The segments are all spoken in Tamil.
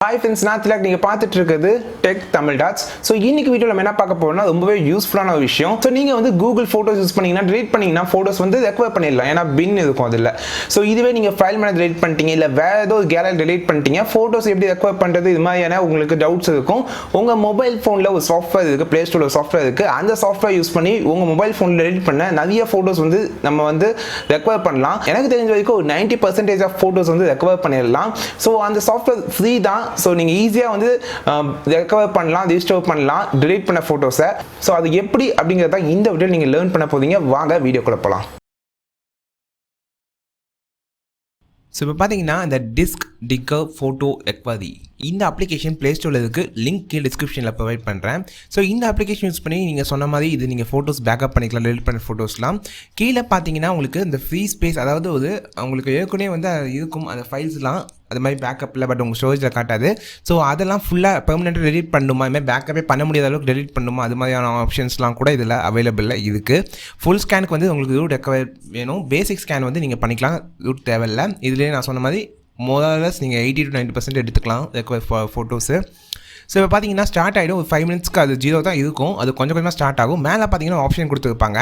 Hi friends, நான் திலக் நீங்க பார்த்துட்டு இருக்குது டெக் தமிழ் டாட்ஸ். ஸோ இன்னைக்கு வீடியோவில் நம்ம என்ன பார்க்க போறோம்னா ரொம்பவே யூஸ்ஃபுல்லான ஒரு விஷயம். ஸோ நீங்கள் வந்து கூகுள் ஃபோட்டோஸ் யூஸ் பண்ணீங்கன்னா delete பண்ணீங்கன்னா ஃபோட்டோஸ் வந்து ரெக்கவர் பண்ணிடலாம். ஏன்னா பின் இருக்கும் அதில். ஸோ இதுவே நீங்கள் ஃபைல் மேலே delete பண்ணிட்டீங்க இல்லை வேற ஏதோ ஒரு கேலரி delete பண்ணிட்டீங்க, ஃபோட்டோஸ் எப்படி ரெக்கவர் பண்ணுறது இது மாதிரியான உங்களுக்கு டவுட்ஸ் இருக்கும். உங்கள் மொபைல் ஃபோனில் ஒரு சாஃப்ட்வேர் இருக்குது, ப்ளே ஸ்டோரில் ஒரு சாஃப்ட்வேர் இருக்குது. அந்த சாஃப்ட்வேர் யூஸ் பண்ணி உங்கள் மொபைல் ஃபோனில் delete பண்ண நிறைய ஃபோட்டோஸ் வந்து நம்ம வந்து ரெக்கவர் பண்ணலாம். எனக்கு தெரிஞ்ச வரைக்கும் ஒரு 90% ஆஃப் ஃபோட்டோஸ் வந்து ரெக்கவர் பண்ணிடலாம். ஸோ அந்த சாஃப்ட்வேர் ஃப்ரீ தான். ஸோ நீங்கள் ஈஸியாக வந்து ரெக்கவர் பண்ணலாம், ரீஸ்டோர் பண்ணலாம் delete பண்ண ஃபோட்டோஸை. ஸோ அது எப்படி அப்படிங்கிறத இந்த வீடியோ நீங்கள் லேர்ன் பண்ண போறீங்க. வாங்க வீடியோக்குள்ள போகலாம். ஸோ இப்போ பார்த்தீங்கன்னா இந்த டிஸ்க் டிக்கர் ஃபோட்டோ எக்வாதி இந்த அப்ளிகேஷன் ப்ளே ஸ்டோரில் இருக்குது. லிங்க் கீழே டிஸ்கிரிப்ஷனில் ப்ரொவைட் பண்ணுறேன். ஸோ இந்த அப்ளிகேஷன் யூஸ் பண்ணி நீங்கள் சொன்ன மாதிரி இது நீங்கள் ஃபோட்டோஸ் பேக்கப் பண்ணிக்கலாம், டெலிட் பண்ண ஃபோட்டோஸ்லாம். கீழே பார்த்தீங்கன்னா உங்களுக்கு இந்த ஃப்ரீ ஸ்பேஸ், அதாவது உங்களுக்கு ஏற்கனவே வந்து இருக்கும் அந்த ஃபைல்ஸ்லாம் அது மாதிரி பேக்கப்பில், பட் உங்கள் ஸ்டோரேஜில் காட்டாது. ஸோ அதெல்லாம் ஃபுல்லாக பெர்மனெண்ட்டாக டெலிட் பண்ணணுமா, இதுமாதிரி பேக்கப்பே பண்ண முடியாத அளவுக்கு டெலிட் பண்ணணுமா, அது மாதிரியான ஆப்ஷன்ஸ்லாம் கூட இதில் அவைலபிளாக இருக்குது. ஃபுல் ஸ்கேனுக்கு வந்து உங்களுக்கு ரூட் ரெக்கவர் வேணும், பேசிக் ஸ்கேன் வந்து நீங்கள் பண்ணிக்கலாம், ரூட் தேவையில்லை. இதுலேயே நான் சொன்ன மாதிரி மோரலஸ் நீங்கள் 80 to 90% எடுத்துக்கலாம் ரெக்கவர் ஃபோட்டோஸு. ஸோ இப்போ பார்த்தீங்கன்னா ஸ்டார்ட் ஆகிடும். ஒரு 5 minutesக்கு அது 0 தான் இருக்கும். அது கொஞ்சம் கொஞ்சமாக ஸ்டார்ட் ஆகும். மேலே பார்த்தீங்கன்னா ஆப்ஷன் கொடுத்துருப்பாங்க.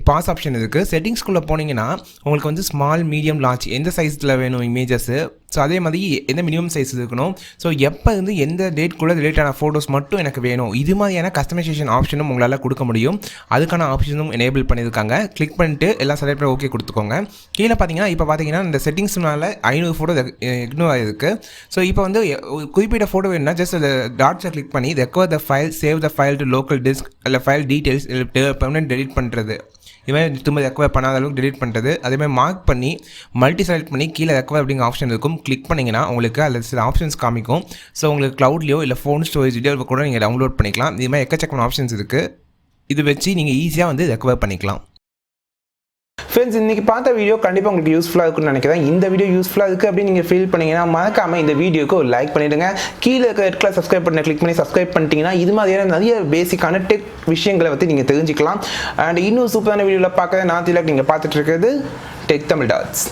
பாஸ் ஆப்ஷன் இருக்குது. செட்டிங்ஸ்குள்ளே போனீங்கன்னா உங்களுக்கு வந்து ஸ்மால், மீடியம், லார்ஜ் எந்த சைஸில் வேணும் இமேஜஸ்ஸு. ஸோ அதே மாதிரி எந்த மினிமம் சைஸ் இருக்கணும், ஸோ எப்போ இருந்து எந்த டேட்குள்ளே ரிலேட்டான ஃபோட்டோஸ் மட்டும் எனக்கு வேணும், இது மாதிரியான கஸ்டமைசேஷன் ஆப்ஷனும் உங்களால் கொடுக்க முடியும். அதுக்கான ஆப்ஷனும் எனேபிள் பண்ணியிருக்காங்க. கிளிக் பண்ணிட்டு எல்லாம் செலக்ட் பண்ணி ஓகே கொடுத்துக்கோங்க. கீழே பார்த்தீங்கன்னா இப்போ பார்த்தீங்கன்னா இந்த செட்டிங்ஸ்னால 500 ஃபோட்டோ இக்னோர் ஆகிருக்கு. ஸோ இப்போ வந்து குறிப்பிட்ட ஃபோட்டோ வேணும்னா ஜஸ்ட் அந்த டாட்ஸை கிளிக் பண்ணி recover the file, save the file to local disk, இல்லை ஃபைல் டீட்டெயில்ஸ், இல்லை பெர்மனெண்ட் டெலிட் பண்ணுறது, இதுமாதிரி திரும்ப ரெக்கவர் பண்ணாத அளவுக்கு டெலிட் பண்ணுறது. அதேமாதிரி மார்க் பண்ணி மல்டி செலக்ட் பண்ணி கீழே ரெக்கவர் அப்படிங்கிற ஆப்ஷன் இருக்கும். கிளிக் பண்ணிங்கன்னா உங்களுக்கு அதில் சில ஆப்ஷன்ஸ் காமிக்கும். ஸோ உங்களுக்கு க்ளவுட்லையோ இல்லை ஃபோன் ஸ்டோரேஜ்லையோ கூட நீங்கள் டவுன்லோட் பண்ணிக்கலாம். இதுமாதிரி எக்கச்சக்கமான ஆப்ஷன்ஸ் இருக்குது. இது வச்சு நீங்கள் ஈஸியாக வந்து ரெக்கவர் பண்ணிக்கலாம். ஃப்ரெண்ட்ஸ், இன்றைக்கி பார்த்த வீடியோ கண்டிப்பாக உங்களுக்கு யூஸ்ஃபுல்லாக இருக்குன்னு நினைக்கிறேன். இந்த வீடியோ யூஸ்ஃபுல்லாக இருக்குது அப்படின்னு நீங்கள் ஃபீல் பண்ணிங்கன்னா மறக்காமல் இந்த வீடியோக்கு ஒரு லைக் பண்ணிவிடுங்க. கீழே இருக்க ரெட் கலர் சப்ஸ்கிரைப் பண்ண கிளிக் பண்ணி சப்ஸ்கிரைப் பண்ணிட்டீங்கன்னா இது மாதிரியான நிறைய பேசிக்கான டெக் விஷயங்களை பற்றி நீங்கள் தெரிஞ்சுக்கலாம். அண்ட் இன்னும் சூப்பரான வீடியோவில் பார்க்க நான் திலக், நீங்கள் பார்த்துட்டு இருக்கிறது டெக் தமிழ் டாட்ஸ்.